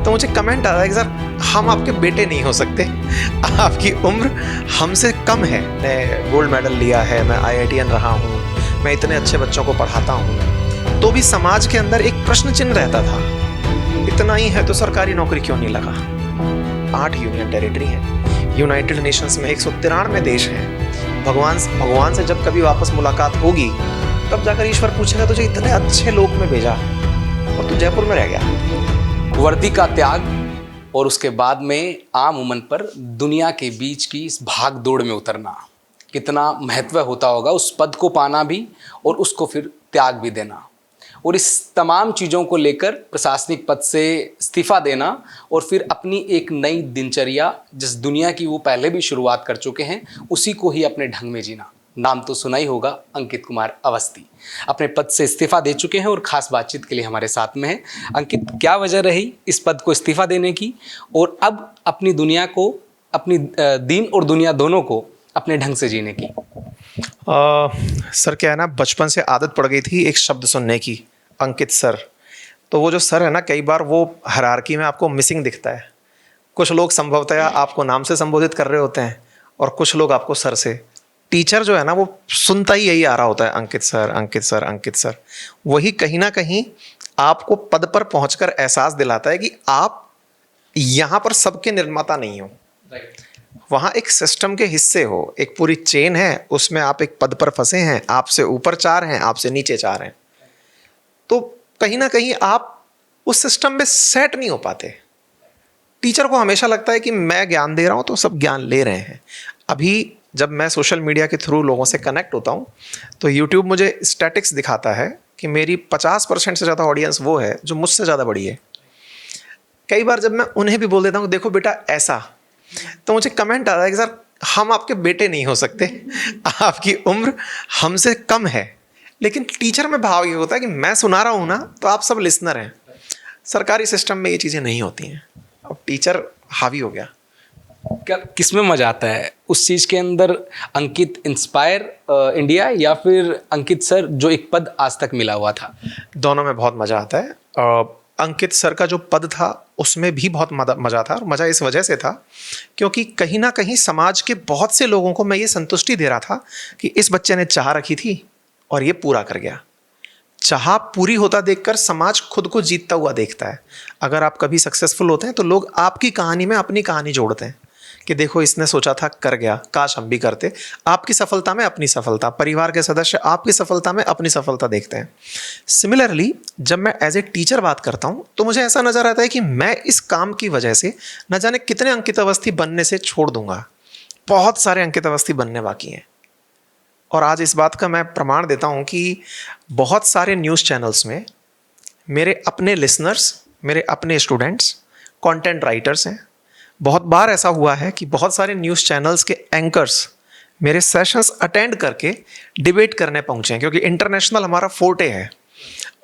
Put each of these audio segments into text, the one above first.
तो मुझे कमेंट आ रहा है कि सर हम आपके बेटे नहीं हो सकते, आपकी उम्र हमसे कम है। मैं गोल्ड मेडल लिया है, मैं IITian रहा हूँ, मैं इतने अच्छे बच्चों को पढ़ाता हूँ, तो भी समाज के अंदर एक प्रश्न चिन्ह रहता था, इतना ही है तो सरकारी नौकरी क्यों नहीं लगा। 8 यूनियन टेरिटरी है, यूनाइटेड नेशंस में 193 देश हैं। भगवान से जब कभी वापस मुलाकात होगी तब जाकर ईश्वर पूछेगा तुझे इतने अच्छे लोक में भेजा और तू जयपुर में रह गया। वर्दी का त्याग और उसके बाद में आम उमन पर दुनिया के बीच की इस भाग दौड़ में उतरना, कितना महत्व होता होगा उस पद को पाना भी और उसको फिर त्याग भी देना, और इस तमाम चीज़ों को लेकर प्रशासनिक पद से इस्तीफा देना और फिर अपनी एक नई दिनचर्या, जिस दुनिया की वो पहले भी शुरुआत कर चुके हैं, उसी को ही अपने ढंग में जीना। नाम तो सुना ही होगा, अंकित कुमार अवस्थी अपने पद से इस्तीफा दे चुके हैं और ख़ास बातचीत के लिए हमारे साथ में है। अंकित, क्या वजह रही इस पद को इस्तीफा देने की और अब अपनी दुनिया को, अपनी दीन और दुनिया दोनों को अपने ढंग से जीने की? सर क्या है ना, बचपन से आदत पड़ गई थी एक शब्द सुनने की, अंकित सर। तो वो जो सर है ना, कई बार वो हायरार्की में आपको मिसिंग दिखता है। कुछ लोग संभवतः आपको नाम से संबोधित कर रहे होते हैं और कुछ लोग आपको सर से। टीचर जो है ना, वो सुनता ही यही आ रहा होता है, अंकित सर, अंकित सर, अंकित सर। वही कहीं ना कहीं आपको पद पर पहुंचकर एहसास दिलाता है कि आप यहाँ पर सबके निर्माता नहीं हो, वहाँ एक सिस्टम के हिस्से हो, एक पूरी चेन है, उसमें आप एक पद पर फंसे हैं, आपसे ऊपर 4 हैं, आपसे नीचे 4 हैं। तो कहीं ना कहीं आप उस सिस्टम में सेट नहीं हो पाते। टीचर को हमेशा लगता है कि मैं ज्ञान दे रहा हूँ तो सब ज्ञान ले रहे हैं। अभी जब मैं सोशल मीडिया के थ्रू लोगों से कनेक्ट होता हूँ तो यूट्यूब मुझे स्टैटिक्स दिखाता है कि मेरी 50% से ज़्यादा ऑडियंस वो है जो मुझसे ज़्यादा बड़ी है। कई बार जब मैं उन्हें भी बोल देता हूँ देखो बेटा ऐसा, तो मुझे कमेंट आ रहा है कि सर हम आपके बेटे नहीं हो सकते, आपकी उम्र हमसे कम है। लेकिन टीचर में भाव ये होता है कि मैं सुना रहा हूँ ना, तो आप सब लिसनर हैं। सरकारी सिस्टम में ये चीज़ें नहीं होती हैं। अब टीचर हावी हो गया। क्या किसमें मजा आता है उस चीज़ के अंदर? अंकित इंस्पायर इंडिया या फिर अंकित सर जो एक पद आज तक मिला हुआ था? दोनों में बहुत मज़ा आता है। अंकित सर का जो पद था उसमें भी बहुत मज़ा था, और मज़ा इस वजह से था क्योंकि कहीं ना कहीं समाज के बहुत से लोगों को मैं ये संतुष्टि दे रहा था कि इस बच्चे ने चाह रखी थी और ये पूरा कर गया। चाह पूरी होता देखकर समाज खुद को जीतता हुआ देखता है। अगर आप कभी सक्सेसफुल होते हैं तो लोग आपकी कहानी में अपनी कहानी जोड़ते हैं कि देखो इसने सोचा था कर गया, काश हम भी करते। आपकी सफलता में अपनी सफलता, परिवार के सदस्य आपकी सफलता में अपनी सफलता देखते हैं। सिमिलरली जब मैं एज ए टीचर बात करता हूँ तो मुझे ऐसा नज़र आता है कि मैं इस काम की वजह से न जाने कितने अंकित अवस्थी बनने से छोड़ दूंगा। बहुत सारे अंकित अवस्थी बनने बाकी हैं। और आज इस बात का मैं प्रमाण देता हूँ कि बहुत सारे न्यूज़ चैनल्स में मेरे अपने लिसनर्स, मेरे अपने स्टूडेंट्स कंटेंट राइटर्स हैं। बहुत बार ऐसा हुआ है कि बहुत सारे न्यूज़ चैनल्स के एंकर्स मेरे सेशंस अटेंड करके डिबेट करने पहुँचे हैं, क्योंकि इंटरनेशनल हमारा फोर्टे है।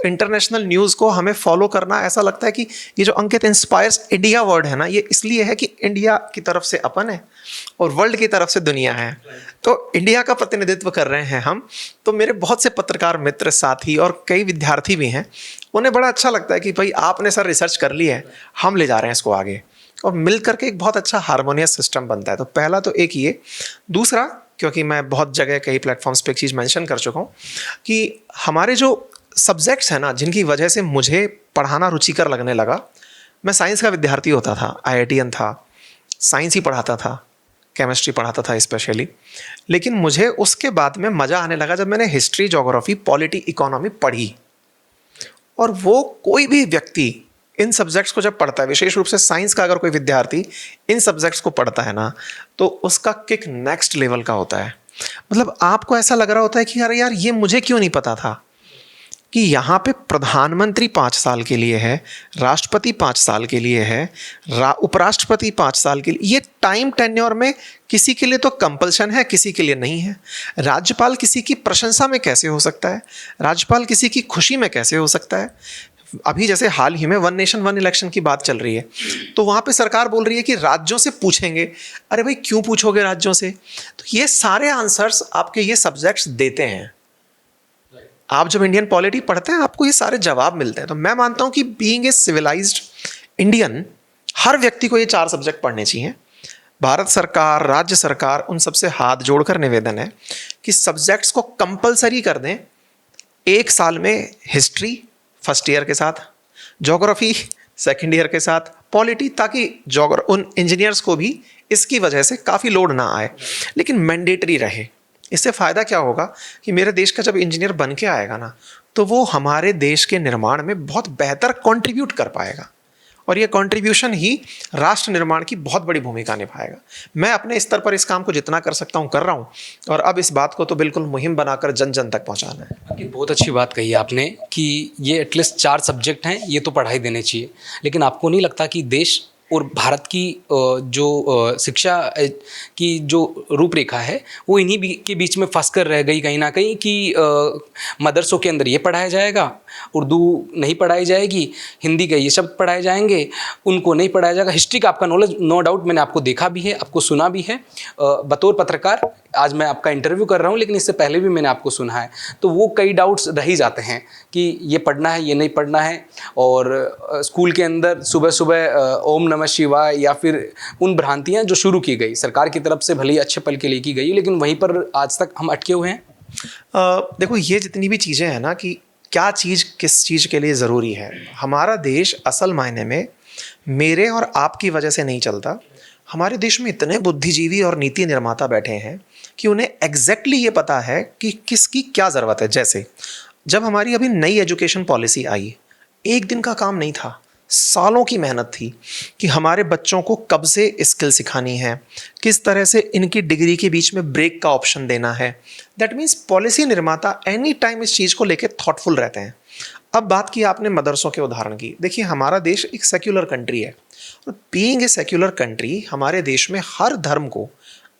इंटरनेशनल न्यूज़ को हमें फॉलो करना, ऐसा लगता है कि ये जो अंकित इंस्पायर्स इंडिया वर्ड है ना, ये इसलिए है कि इंडिया की तरफ से अपन है और वर्ल्ड की तरफ से दुनिया है। तो इंडिया का प्रतिनिधित्व कर रहे हैं हम। तो मेरे बहुत से पत्रकार मित्र, साथी और कई विद्यार्थी भी हैं, उन्हें बड़ा अच्छा लगता है कि भाई आपने सर रिसर्च कर ली है, हम ले जा रहे हैं इसको आगे, और मिल करके एक बहुत अच्छा हार्मोनियस सिस्टम बनता है। तो पहला तो एक ये। दूसरा, क्योंकि मैं बहुत जगह कई प्लेटफॉर्म्स पे एक चीज़ मेंशन कर चुका हूँ कि हमारे जो सब्जेक्ट्स हैं ना, जिनकी वजह से मुझे पढ़ाना रुचिकर लगने लगा। मैं साइंस का विद्यार्थी होता था, IITian था, साइंस ही पढ़ाता था, केमिस्ट्री पढ़ाता था स्पेशली। लेकिन मुझे उसके बाद में मज़ा आने लगा जब मैंने हिस्ट्री, ज्योग्राफी, पॉलिटी, इकोनॉमी पढ़ी। और वो कोई भी व्यक्ति इन सब्जेक्ट्स को जब पढ़ता है, विशेष रूप से साइंस का अगर कोई विद्यार्थी इन सब्जेक्ट्स को पढ़ता है ना, तो उसका किक नेक्स्ट लेवल का होता है। मतलब आपको ऐसा लग रहा होता है कि अरे यार ये मुझे क्यों नहीं पता था कि यहाँ पे प्रधानमंत्री 5 साल के लिए है, राष्ट्रपति 5 साल के लिए है, उपराष्ट्रपति 5 साल के लिए। ये टाइम टेन्योर में किसी के लिए तो कंपल्शन है, किसी के लिए नहीं है। राज्यपाल किसी की प्रशंसा में कैसे हो सकता है, राज्यपाल किसी की खुशी में कैसे हो सकता है। अभी जैसे हाल ही में 1 नेशन 1 इलेक्शन की बात चल रही है, तो वहाँ पे सरकार बोल रही है कि राज्यों से पूछेंगे। अरे भाई क्यों पूछोगे राज्यों से? तो ये सारे आंसर्स आपके ये सब्जेक्ट्स देते हैं। आप जब इंडियन पॉलिटी पढ़ते हैं आपको ये सारे जवाब मिलते हैं। तो मैं मानता हूँ कि बीइंग ए सिविलाइज्ड इंडियन हर व्यक्ति को ये 4 सब्जेक्ट पढ़ने चाहिए। भारत सरकार, राज्य सरकार, उन सबसे हाथ जोड़कर निवेदन है कि सब्जेक्ट्स को कंपलसरी कर दें। 1 साल में हिस्ट्री फर्स्ट ईयर के साथ, ज्योग्राफी सेकंड ईयर के साथ, पॉलिटी, ताकि उन इंजीनियर्स को भी इसकी वजह से काफ़ी लोड ना आए, लेकिन मैंडेटरी रहे। इससे फ़ायदा क्या होगा कि मेरे देश का जब इंजीनियर बन के आएगा ना, तो वो हमारे देश के निर्माण में बहुत बेहतर कंट्रीब्यूट कर पाएगा, और ये कंट्रीब्यूशन ही राष्ट्र निर्माण की बहुत बड़ी भूमिका निभाएगा। मैं अपने स्तर पर इस काम को जितना कर सकता हूँ कर रहा हूँ, और अब इस बात को तो बिल्कुल मुहिम बनाकर जन जन तक पहुँचाना है। कि बहुत अच्छी बात कही आपने कि ये एटलीस्ट 4 सब्जेक्ट हैं, ये तो पढ़ाई देने चाहिए। लेकिन आपको नहीं लगता कि देश और भारत की जो शिक्षा की जो रूपरेखा है वो इन्हीं के बीच में फंस कर रह गई कहीं ना कहीं, कि मदरसों के अंदर ये पढ़ाया जाएगा, उर्दू नहीं पढ़ाई जाएगी, हिंदी के ये शब्द पढ़ाए जाएंगे, उनको नहीं पढ़ाया जाएगा। हिस्ट्री का आपका नॉलेज नो डाउट मैंने आपको देखा भी है, आपको सुना भी है। बतौर पत्रकार आज मैं आपका इंटरव्यू कर रहा हूँ, लेकिन इससे पहले भी मैंने आपको सुना है, तो वो कई डाउट्स रह ही जाते हैं कि ये पढ़ना है, ये नहीं पढ़ना है। और स्कूल के अंदर सुबह सुबह ओम नमः शिवाय या फिर उन भ्रांतियाँ जो शुरू की गई सरकार की तरफ से, भले ही अच्छे पल के लिए की गई, लेकिन वहीं पर आज तक हम अटके हुए हैं। देखो, ये जितनी भी चीज़ें हैं ना कि क्या चीज़ किस चीज़ के लिए ज़रूरी है, हमारा देश असल मायने में मेरे और आपकी वजह से नहीं चलता। हमारे देश में इतने बुद्धिजीवी और नीति निर्माता बैठे हैं कि उन्हें एग्जैक्टली ये पता है कि किसकी क्या ज़रूरत है। जैसे जब हमारी अभी नई एजुकेशन पॉलिसी आई, 1 दिन का काम नहीं था, सालों की मेहनत थी कि हमारे बच्चों को कब से स्किल सिखानी है, किस तरह से इनकी डिग्री के बीच में ब्रेक का ऑप्शन देना है। दैट मीन्स पॉलिसी निर्माता एनी टाइम इस चीज़ को लेकर थॉटफुल रहते हैं। अब बात की आपने मदरसों के उदाहरण की। देखिए, हमारा देश एक सेक्युलर कंट्री है, और बीइंग ए सेक्युलर कंट्री हमारे देश में हर धर्म को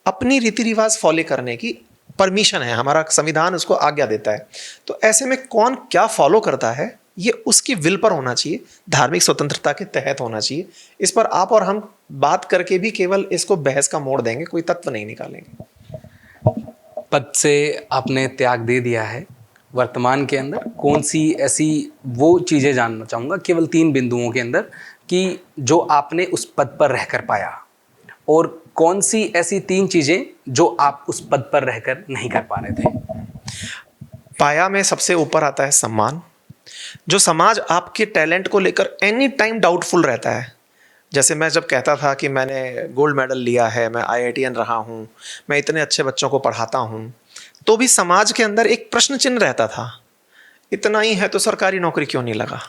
अपनी रीति रिवाज फॉलो करने की परमिशन है, हमारा संविधान उसको आज्ञा देता है। तो ऐसे में कौन क्या फॉलो करता है ये उसकी विल पर होना चाहिए, धार्मिक स्वतंत्रता के तहत होना चाहिए। इस पर आप और हम बात करके भी केवल इसको बहस का मोड़ देंगे, कोई तत्व नहीं निकालेंगे। पद से आपने त्याग दे दिया है, वर्तमान के अंदर कौन सी ऐसी वो चीज़ें जानना चाहूँगा केवल 3 बिंदुओं के अंदर, कि जो आपने उस पद पर रहकर पाया, और कौन सी ऐसी 3 चीज़ें जो आप उस पद पर रहकर नहीं कर पा रहे थे। पाया में सबसे ऊपर आता है सम्मान। जो समाज आपके टैलेंट को लेकर एनी टाइम डाउटफुल रहता है। जैसे मैं जब कहता था कि मैंने गोल्ड मेडल लिया है, मैं IITN रहा हूँ, मैं इतने अच्छे बच्चों को पढ़ाता हूँ, तो भी समाज के अंदर एक प्रश्न चिन्ह रहता था, इतना ही है तो सरकारी नौकरी क्यों नहीं लगा।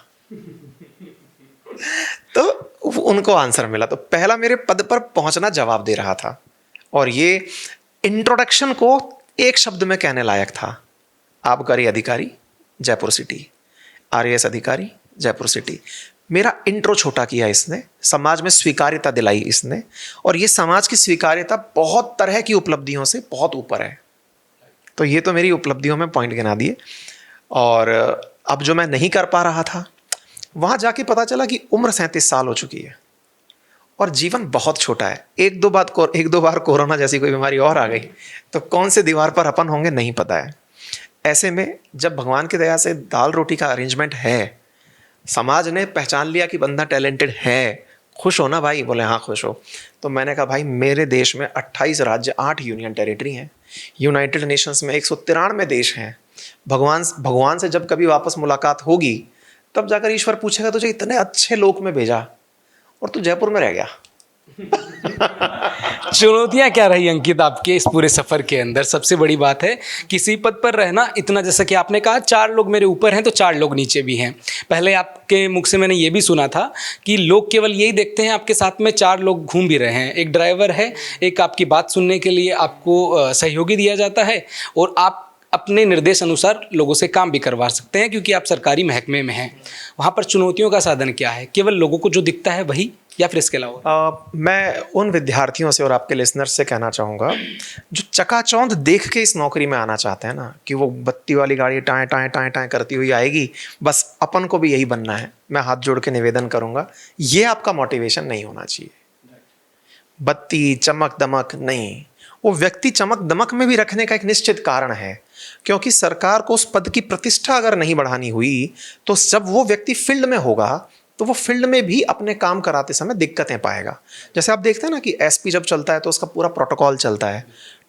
तो उनको आंसर मिला। तो पहला मेरे पद पर पहुंचना जवाब दे रहा था, और ये इंट्रोडक्शन को एक शब्द में कहने लायक था। आबकारी अधिकारी जयपुर सिटी, RAS अधिकारी जयपुर सिटी। मेरा इंट्रो छोटा किया इसने, समाज में स्वीकार्यता दिलाई इसने, और ये समाज की स्वीकार्यता बहुत तरह की उपलब्धियों से बहुत ऊपर है। तो ये तो मेरी उपलब्धियों में पॉइंट गिना दिए। और अब जो मैं नहीं कर पा रहा था, वहाँ जाके पता चला कि उम्र 37 साल हो चुकी है और जीवन बहुत छोटा है। एक दो बार कोरोना जैसी कोई बीमारी और आ गई तो कौन से दीवार पर अपन होंगे नहीं पता है। ऐसे में जब भगवान की दया से दाल रोटी का अरेंजमेंट है, समाज ने पहचान लिया कि बंदा टैलेंटेड है, खुश हो ना भाई? बोले हाँ खुश हो। तो मैंने कहा भाई, मेरे देश में 28 राज्य, 8 यूनियन टेरिटरी हैं, यूनाइटेड नेशंस में 193 देश हैं। भगवान से जब कभी वापस मुलाकात होगी तब जाकर ईश्वर पूछेगा तुझे इतने अच्छे लोक में भेजा और तू जयपुर में रह गया। चुनौतियां क्या रही अंकित आपके इस पूरे सफर के अंदर? सबसे बड़ी बात है किसी पद पर रहना इतना, जैसा कि आपने कहा 4 लोग मेरे ऊपर हैं तो 4 लोग नीचे भी हैं। पहले आपके मुख से मैंने ये भी सुना था कि लोग केवल यही देखते हैं आपके साथ में 4 लोग घूम भी रहे हैं, एक ड्राइवर है, एक आपकी बात सुनने के लिए आपको सहयोगी दिया जाता है, और आप अपने निर्देश अनुसार लोगों से काम भी करवा सकते हैं क्योंकि आप सरकारी महकमे में हैं। वहाँ पर चुनौतियों का साधन क्या है? केवल लोगों को जो दिखता है वही, या फिर इसके अलावा? मैं उन विद्यार्थियों से और आपके लिसनर्स से कहना चाहूँगा जो चकाचौंध देख के इस नौकरी में आना चाहते हैं ना, कि वो बत्ती वाली गाड़ी टाएं टाएं टाएं टाएं करती हुई आएगी, बस अपन को भी यही बनना है। मैं हाथ जोड़ के निवेदन करूँगा, ये आपका मोटिवेशन नहीं होना चाहिए। बत्ती चमक दमक नहीं, वो व्यक्ति चमक दमक में भी रखने का एक निश्चित कारण है, क्योंकि सरकार को उस पद की प्रतिष्ठा अगर नहीं बढ़ानी हुई तो जब वो व्यक्ति फील्ड में होगा तो वो फील्ड में भी अपने काम कराते समय दिक्कतें पाएगा। जैसे आप देखते हैं ना कि एसपी जब चलता है तो उसका पूरा प्रोटोकॉल चलता है,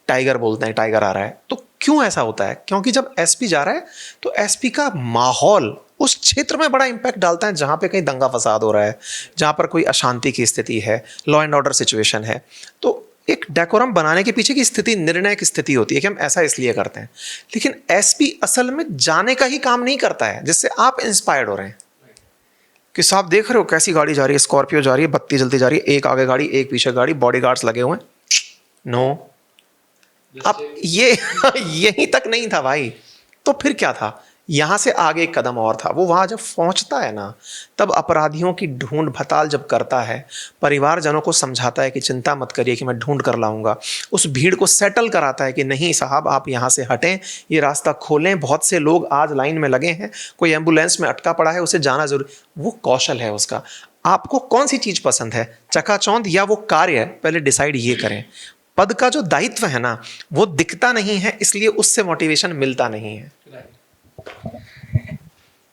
टाइगर बोलते हैं, टाइगर आ रहा है। तो क्यों ऐसा होता है? क्योंकि जब एसपी जा रहा है तो एसपी का माहौल उस क्षेत्र में बड़ा इंपैक्ट डालता है, जहाँ पे कहीं दंगा फसाद हो रहा है, जहाँ पर कोई अशांति की स्थिति है, लॉ एंड ऑर्डर सिचुएशन है। तो एक डेकोरम बनाने के पीछे की स्थिति निर्णायक स्थिति होती है कि हम ऐसा इसलिए करते हैं। लेकिन एसपी असल में जाने का ही काम नहीं करता है जिससे आप इंस्पायर्ड हो रहे हैं कि साहब देख रहे हो कैसी गाड़ी जा रही है, स्कॉर्पियो जा रही है, बत्ती जलती जा रही है, एक आगे गाड़ी एक पीछे गाड़ी, बॉडीगार्ड्स लगे हुए हैं। नो, अब ये यहीं तक नहीं था भाई, तो फिर क्या था? यहाँ से आगे एक कदम और था। वो वहाँ जब पहुँचता है ना, तब अपराधियों की ढूंढ भताल जब करता है, परिवारजनों को समझाता है कि चिंता मत करिए कि मैं ढूंढ कर लाऊंगा, उस भीड़ को सेटल कराता है कि नहीं साहब आप यहाँ से हटें, ये रास्ता खोलें, बहुत से लोग आज लाइन में लगे हैं, कोई एम्बुलेंस में अटका पड़ा है, उसे जाना जरूरी। वो कौशल है उसका। आपको कौन सी चीज़ पसंद है, चकाचौंध या वो कार्य? पहले डिसाइड ये करें। पद का जो दायित्व है ना, वो दिखता नहीं है, इसलिए उससे मोटिवेशन मिलता नहीं है।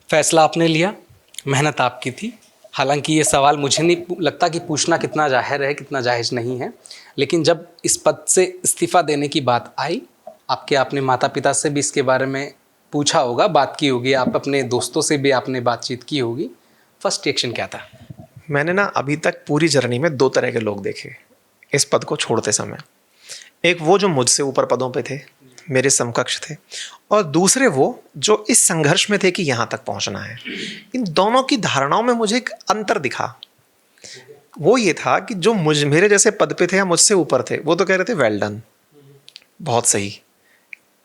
फैसला आपने लिया, मेहनत आपकी थी। हालांकि ये सवाल मुझे नहीं लगता कि पूछना कितना जाहिर है, कितना जायज़ नहीं है, लेकिन जब इस पद से इस्तीफ़ा देने की बात आई, आपने माता पिता से भी इसके बारे में पूछा होगा, बात की होगी, आप अपने दोस्तों से भी आपने बातचीत की होगी। फर्स्ट रिएक्शन क्या था? मैंने ना अभी तक पूरी जर्नी में दो तरह के लोग देखे इस पद को छोड़ते समय। एक वो जो मुझसे ऊपर पदों पे थे, मेरे समकक्ष थे, और दूसरे वो जो इस संघर्ष में थे कि यहाँ तक पहुँचना है। इन दोनों की धारणाओं में मुझे एक अंतर दिखा। वो ये था कि जो मेरे जैसे पद पे थे या मुझसे ऊपर थे, वो तो कह रहे थे वेल डन, बहुत सही,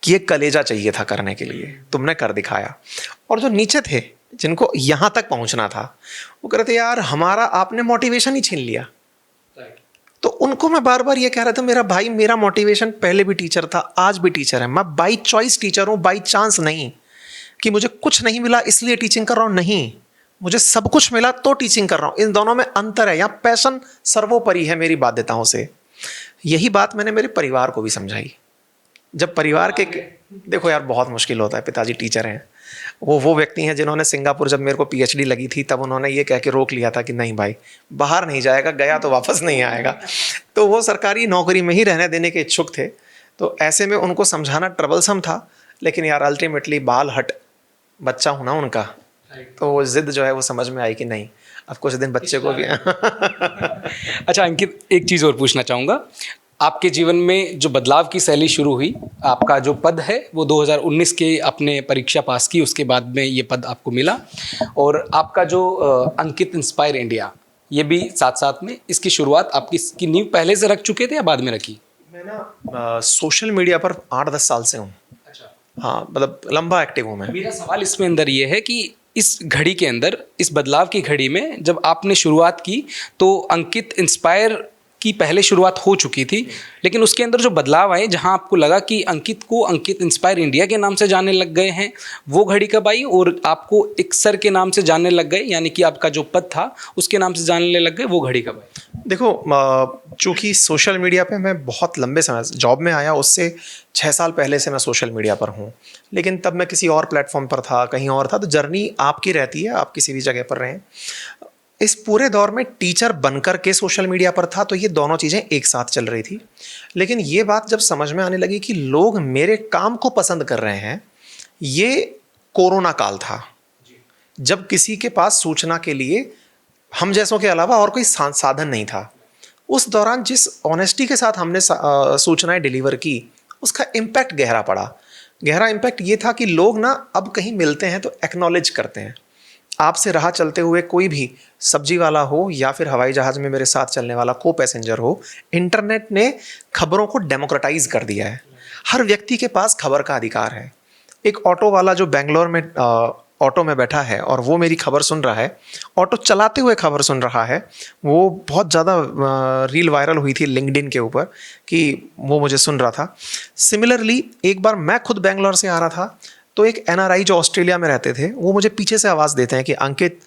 कि ये कलेजा चाहिए था करने के लिए, तुमने कर दिखाया। और जो नीचे थे, जिनको यहाँ तक पहुँचना था, वो कह रहे थे यार हमारा आपने मोटिवेशन ही छीन लिया। तो उनको मैं बार बार ये कह रहा था, मेरा भाई, मेरा मोटिवेशन पहले भी टीचर था, आज भी टीचर है। मैं बाई चॉइस टीचर हूँ, बाई चांस नहीं कि मुझे कुछ नहीं मिला इसलिए टीचिंग कर रहा हूँ। नहीं, मुझे सब कुछ मिला तो टीचिंग कर रहा हूँ। इन दोनों में अंतर है। यहाँ पैशन सर्वोपरि है मेरी बाध्यताओं से। यही बात मैंने मेरे परिवार को भी समझाई। जब परिवार के, देखो यार बहुत मुश्किल होता है, पिताजी टीचर हैं, वो व्यक्ति हैं जिन्होंने सिंगापुर, जब मेरे को पीएचडी लगी थी तब उन्होंने ये कह के रोक लिया था कि नहीं भाई बाहर नहीं जाएगा, गया तो वापस नहीं आएगा। तो वो सरकारी नौकरी में ही रहने देने के इच्छुक थे। तो ऐसे में उनको समझाना ट्रबलसम था, लेकिन यार अल्टीमेटली बाल हट बच्चा हूँ ना उनका, तो वो जिद जो है वो समझ में आई कि नहीं, अब कुछ दिन बच्चे को भी अच्छा अंकित, एक चीज़ और पूछना चाहूँगा। आपके जीवन में जो बदलाव की शैली शुरू हुई, आपका जो पद है वो 2019 के अपने परीक्षा पास की, उसके बाद में ये पद आपको मिला, और आपका जो अंकित इंस्पायर इंडिया, ये भी साथ साथ में इसकी शुरुआत आपकी इसकी नींव पहले से रख चुके थे या बाद में रखी? मैं ना सोशल मीडिया पर 8-10 साल से हूँ। अच्छा। हाँ, मतलब लंबा एक्टिव हूँ मैं। मेरा सवाल इसमें अंदर ये है कि इस घड़ी के अंदर, इस बदलाव की घड़ी में जब आपने शुरुआत की तो अंकित इंस्पायर की पहले शुरुआत हो चुकी थी, लेकिन उसके अंदर जो बदलाव आए, जहां आपको लगा कि अंकित को अंकित इंस्पायर इंडिया के नाम से जानने लग गए हैं, वो घड़ी कब आई? और आपको एक सर के नाम से जानने लग गए, यानी कि आपका जो पद था उसके नाम से जानने लग गए, वो घड़ी कब आई? देखो, चूँकि सोशल मीडिया पे मैं बहुत लंबे समय से जॉब में आया, उससे 6 साल पहले से मैं सोशल मीडिया पर हूँ, लेकिन तब मैं किसी और प्लेटफॉर्म पर था, कहीं और था। तो जर्नी आपकी रहती है, आप किसी भी जगह पर रहें। इस पूरे दौर में टीचर बनकर के सोशल मीडिया पर था, तो ये दोनों चीज़ें एक साथ चल रही थी। लेकिन ये बात जब समझ में आने लगी कि लोग मेरे काम को पसंद कर रहे हैं, ये कोरोना काल था, जब किसी के पास सूचना के लिए हम जैसों के अलावा और कोई साधन नहीं था। उस दौरान जिस ऑनेस्टी के साथ हमने सूचनाएं डिलीवर की, उसका इम्पैक्ट गहरा पड़ा। गहरा इम्पैक्ट ये था कि लोग ना अब कहीं मिलते हैं तो एक्नॉलेज करते हैं। आपसे राह चलते हुए कोई भी सब्जी वाला हो या फिर हवाई जहाज़ में मेरे साथ चलने वाला को पैसेंजर हो, इंटरनेट ने खबरों को डेमोक्रेटाइज कर दिया है। हर व्यक्ति के पास खबर का अधिकार है। एक ऑटो वाला जो बेंगलोर में ऑटो में बैठा है और वो मेरी खबर सुन रहा है, ऑटो चलाते हुए खबर सुन रहा है, वो बहुत ज़्यादा रील वायरल हुई थी लिंक्डइन के ऊपर कि वो मुझे सुन रहा था। सिमिलरली एक बार मैं खुद बेंगलोर से आ रहा था, तो एक एनआरआई जो ऑस्ट्रेलिया में रहते थे, वो मुझे पीछे से आवाज़ देते हैं कि अंकित,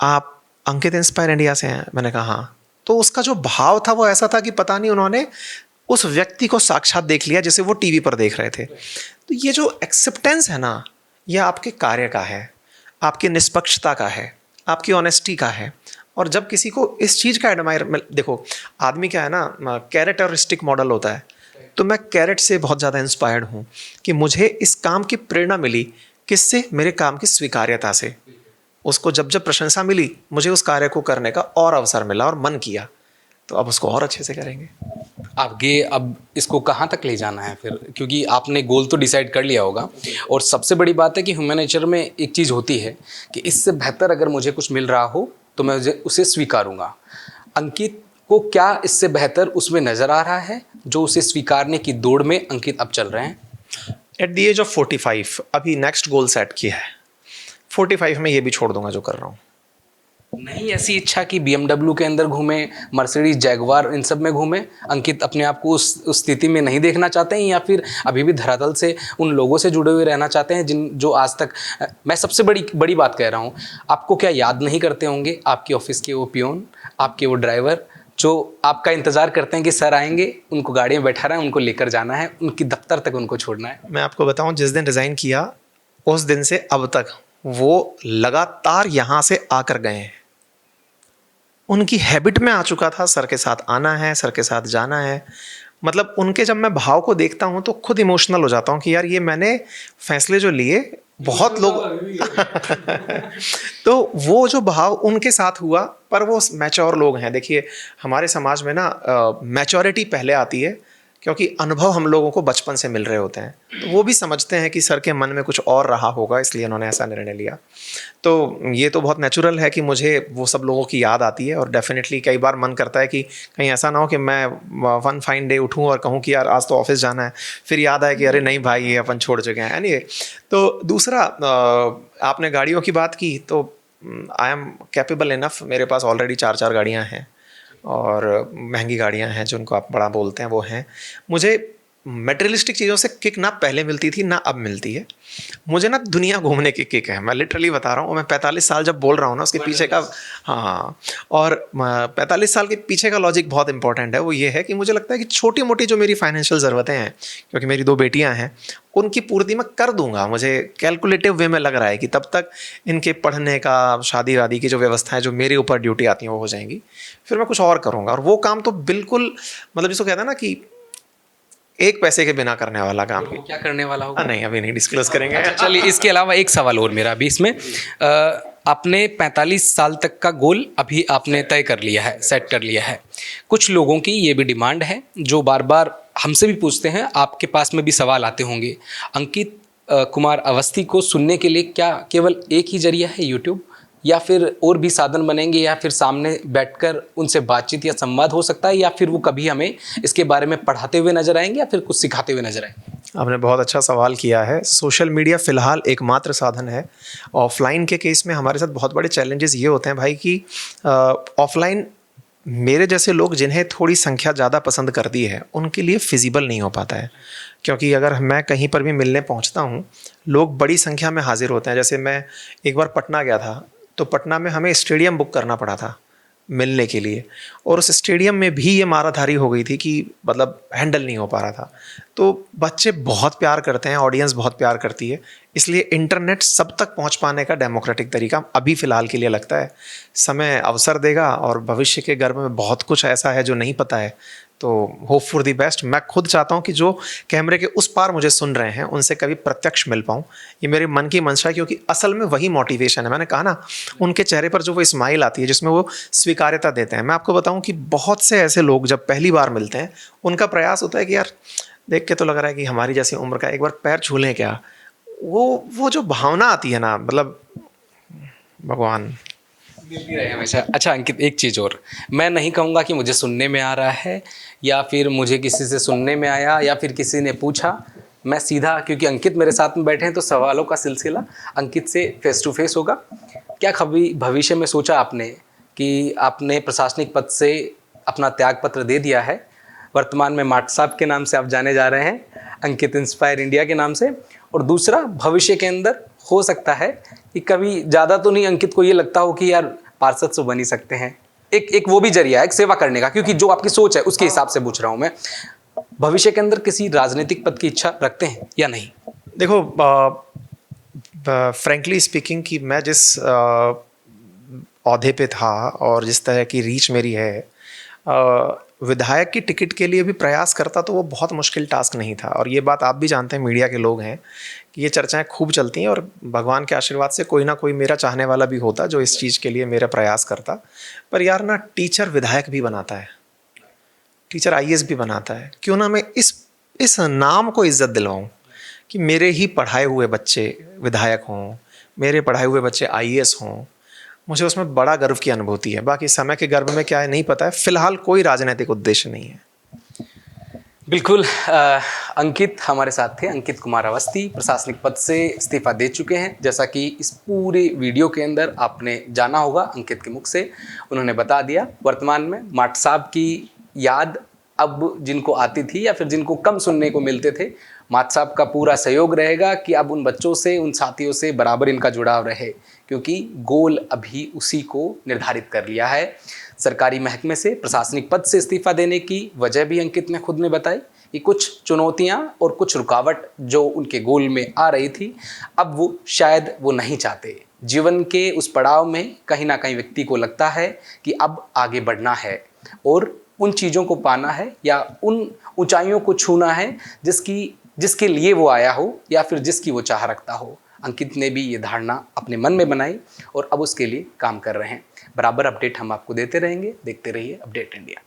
आप अंकित इंस्पायर इंडिया से हैं? मैंने कहा हाँ। तो उसका जो भाव था वो ऐसा था कि पता नहीं उन्होंने उस व्यक्ति को साक्षात देख लिया जिसे वो टीवी पर देख रहे थे। तो ये जो एक्सेप्टेंस है ना, यह आपके कार्य का है, आपकी निष्पक्षता का है, आपकी ऑनेस्टी का है। और जब किसी को इस चीज़ का एडमायर, देखो आदमी क्या है ना, कैरेट और स्टिक मॉडल होता है। तो मैं कैरेट से बहुत ज़्यादा इंस्पायर्ड हूँ कि मुझे इस काम की प्रेरणा मिली किससे, मेरे काम की स्वीकार्यता से। उसको जब जब प्रशंसा मिली, मुझे उस कार्य को करने का और अवसर मिला और मन किया, तो अब उसको और अच्छे से करेंगे। आगे अब इसको कहाँ तक ले जाना है फिर, क्योंकि आपने गोल तो डिसाइड कर लिया होगा, और सबसे बड़ी बात है कि ह्यूमन नेचर में एक चीज़ होती है कि इससे बेहतर अगर मुझे कुछ मिल रहा हो तो मैं उसे स्वीकारूंगा। अंकित को क्या इससे बेहतर उसमें नज़र आ रहा है जो उसे स्वीकारने की दौड़ में अंकित अब चल रहे हैं? एट द एज ऑफ 45 अभी नेक्स्ट गोल सेट किया है, 45 में ये भी छोड़ दूंगा जो कर रहा हूँ। नहीं ऐसी इच्छा कि BMW के अंदर घूमे, मर्सिडीज जैगवार इन सब में घूमे? अंकित अपने आप को उस स्थिति में नहीं देखना चाहते हैं, या फिर अभी भी धरातल से उन लोगों से जुड़े हुए रहना चाहते हैं जो आज तक, मैं सबसे बड़ी बात कह रहा हूँ, आपको क्या याद नहीं करते होंगे आपके ऑफिस के वो पियोन, आपके वो ड्राइवर जो आपका इंतज़ार करते हैं कि सर आएंगे, उनको गाड़ी में बैठा रहे हैं, उनको लेकर जाना है, उनकी दफ्तर तक उनको छोड़ना है? मैं आपको बताऊं, जिस दिन रिज़ाइन किया उस दिन से अब तक वो लगातार यहाँ से आकर गए हैं। उनकी हैबिट में आ चुका था, सर के साथ आना है, सर के साथ जाना है। मतलब उनके जब मैं भाव को देखता हूँ तो खुद इमोशनल हो जाता हूँ कि यार ये मैंने फैसले जो लिए, बहुत लोग तो वो जो भाव उनके साथ हुआ, पर वो मैच्योर लोग हैं। देखिए हमारे समाज में ना मैच्योरिटी पहले आती है, क्योंकि अनुभव हम लोगों को बचपन से मिल रहे होते हैं। तो वो भी समझते हैं कि सर के मन में कुछ और रहा होगा, इसलिए उन्होंने ऐसा निर्णय लिया। तो ये तो बहुत नेचुरल है कि मुझे वो सब लोगों की याद आती है, और डेफिनेटली कई बार मन करता है कि कहीं ऐसा ना हो कि मैं वन फाइन डे उठूं और कहूं कि यार आज तो ऑफिस जाना है, फिर याद आए कि अरे नहीं भाई ये अपन छोड़ चुके हैं। एनीवे, तो दूसरा आपने गाड़ियों की बात की, तो आई एम कैपेबल इनफ, मेरे पास ऑलरेडी 4 गाड़ियाँ हैं, और महंगी गाड़ियां हैं जिनको आप बड़ा बोलते हैं वो हैं। मुझे मटेरियलिस्टिक चीज़ों से किक ना पहले मिलती थी ना अब मिलती है। मुझे ना दुनिया घूमने की किक है, मैं लिटरली बता रहा हूँ। मैं 45 साल जब बोल रहा हूँ ना, उसके पीछे का, हाँ, और 45 साल के पीछे का लॉजिक बहुत इंपॉर्टेंट है। वो ये है कि मुझे लगता है कि छोटी मोटी जो मेरी फाइनेंशियल ज़रूरतें हैं, क्योंकि मेरी 2 बेटियाँ हैं, उनकी पूर्ति मैं कर दूंगा। मुझे कैलकुलेटिव वे में लग रहा है कि तब तक इनके पढ़ने का, शादी वादी की जो व्यवस्था है, जो मेरे ऊपर ड्यूटी आती है वो हो जाएंगी, फिर मैं कुछ और करूँगा। और वो काम तो बिल्कुल, मतलब जिसको कहते हैं ना कि एक पैसे के बिना करने वाला काम। वो क्या करने वाला होगा? नहीं, अभी नहीं डिस्क्लोज करेंगे। अच्छा चलिए, इसके अलावा एक सवाल और मेरा अभी इसमें, आपने 45 साल तक का गोल अभी आपने तय कर लिया है, सेट कर लिया है। कुछ लोगों की ये भी डिमांड है जो बार बार हमसे भी पूछते हैं, आपके पास में भी सवाल आते होंगे, अंकित कुमार अवस्थी को सुनने के लिए क्या केवल एक ही जरिया है यूट्यूब, या फिर और भी साधन बनेंगे, या फिर सामने बैठकर उनसे बातचीत या संवाद हो सकता है, या फिर वो कभी हमें इसके बारे में पढ़ाते हुए नजर आएंगे या फिर कुछ सिखाते हुए नजर आएंगे? आपने बहुत अच्छा सवाल किया है। सोशल मीडिया फ़िलहाल एकमात्र साधन है। ऑफलाइन के केस में हमारे साथ बहुत बड़े चैलेंजेस ये होते हैं भाई कि ऑफलाइन मेरे जैसे लोग जिन्हें थोड़ी संख्या ज़्यादा पसंद करती है, उनके लिए फिजिबल नहीं हो पाता है। क्योंकि अगर मैं कहीं पर भी मिलने पहुंचता हूं, लोग बड़ी संख्या में हाजिर होते हैं। जैसे मैं एक बार पटना गया था, तो पटना में हमें स्टेडियम बुक करना पड़ा था मिलने के लिए, और उस स्टेडियम में भी ये माराधारी हो गई थी कि मतलब हैंडल नहीं हो पा रहा था। तो बच्चे बहुत प्यार करते हैं, ऑडियंस बहुत प्यार करती है, इसलिए इंटरनेट सब तक पहुंच पाने का डेमोक्रेटिक तरीका अभी फ़िलहाल के लिए लगता है। समय अवसर देगा, और भविष्य के गर्भ में बहुत कुछ ऐसा है जो नहीं पता है। तो होप फॉर दी बेस्ट। मैं खुद चाहता हूं कि जो कैमरे के उस पार मुझे सुन रहे हैं उनसे कभी प्रत्यक्ष मिल पाऊं, ये मेरे मन की मंशा है। क्योंकि असल में वही मोटिवेशन है। मैंने कहा ना, उनके चेहरे पर जो वो स्माइल आती है जिसमें वो स्वीकार्यता देते हैं। मैं आपको बताऊं कि बहुत से ऐसे लोग जब पहली बार मिलते हैं, उनका प्रयास होता है कि यार देख के तो लग रहा है कि हमारी जैसी उम्र का, एक बार पैर छू लें क्या। वो जो भावना आती है ना, मतलब भगवान मिलती रहे हमेशा। अच्छा अंकित, एक चीज़ और, मैं नहीं कहूँगा कि मुझे सुनने में आ रहा है, या फिर मुझे किसी से सुनने में आया, या फिर किसी ने पूछा। मैं सीधा, क्योंकि अंकित मेरे साथ में बैठे हैं, तो सवालों का सिलसिला अंकित से फेस टू फेस होगा। क्या कभी भविष्य में सोचा आपने कि आपने प्रशासनिक पद से अपना त्याग पत्र दे दिया है, वर्तमान में माट साहब के नाम से आप जाने जा रहे हैं, अंकित इंस्पायर इंडिया के नाम से, और दूसरा भविष्य के अंदर हो सकता है कि कभी ज़्यादा तो नहीं अंकित को ये लगता हो कि यार पार्षद तो बन ही सकते हैं, एक वो भी जरिया है एक सेवा करने का, क्योंकि जो आपकी सोच है उसके हिसाब से पूछ रहा हूँ मैं, भविष्य के अंदर किसी राजनीतिक पद की इच्छा रखते हैं या नहीं? देखो, फ्रैंकली स्पीकिंग कि मैं जिस ओहदे पे था और जिस तरह की रीच मेरी है, विधायक की टिकट के लिए भी प्रयास करता तो वो बहुत मुश्किल टास्क नहीं था। और ये बात आप भी जानते हैं, मीडिया के लोग हैं, कि ये चर्चाएं खूब चलती हैं और भगवान के आशीर्वाद से कोई ना कोई मेरा चाहने वाला भी होता जो इस चीज़ के लिए मेरा प्रयास करता। पर यार ना, टीचर विधायक भी बनाता है, टीचर आईएएस भी बनाता है। क्यों ना मैं इस नाम को इज्जत दिलवाऊं कि मेरे ही पढ़ाए हुए बच्चे विधायक हों, मेरे पढ़ाए हुए बच्चे आईएएस हों। मुझे उसमें बड़ा गर्व की अनुभूति है। बाकी समय के गर्भ में क्या है नहीं पता है। फिलहाल कोई राजनीतिक उद्देश्य नहीं है। बिल्कुल। अंकित हमारे साथ थे, अंकित कुमार अवस्थी प्रशासनिक पद से इस्तीफा दे चुके हैं। जैसा कि इस पूरे वीडियो के अंदर आपने जाना होगा, अंकित के मुख से उन्होंने बता दिया। वर्तमान में माट साहब की याद अब जिनको आती थी या फिर जिनको कम सुनने को मिलते थे, माट साहब का पूरा सहयोग रहेगा कि अब उन बच्चों से, उन साथियों से बराबर इनका जुड़ाव रहे, क्योंकि गोल अभी उसी को निर्धारित कर लिया है। सरकारी महकमे से, प्रशासनिक पद से इस्तीफा देने की वजह भी अंकित ने खुद ने बताई कि कुछ चुनौतियां और कुछ रुकावट जो उनके गोल में आ रही थी, अब वो शायद वो नहीं चाहते। जीवन के उस पड़ाव में कहीं ना कहीं व्यक्ति को लगता है कि अब आगे बढ़ना है और उन चीज़ों को पाना है या उन ऊंचाइयों को छूना है जिसके लिए वो आया हो या फिर जिसकी वो चाह रखता हो। अंकित ने भी ये धारणा अपने मन में बनाई और अब उसके लिए काम कर रहे हैं। बराबर अपडेट हम आपको देते रहेंगे। देखते रहिए अपडेट इंडिया।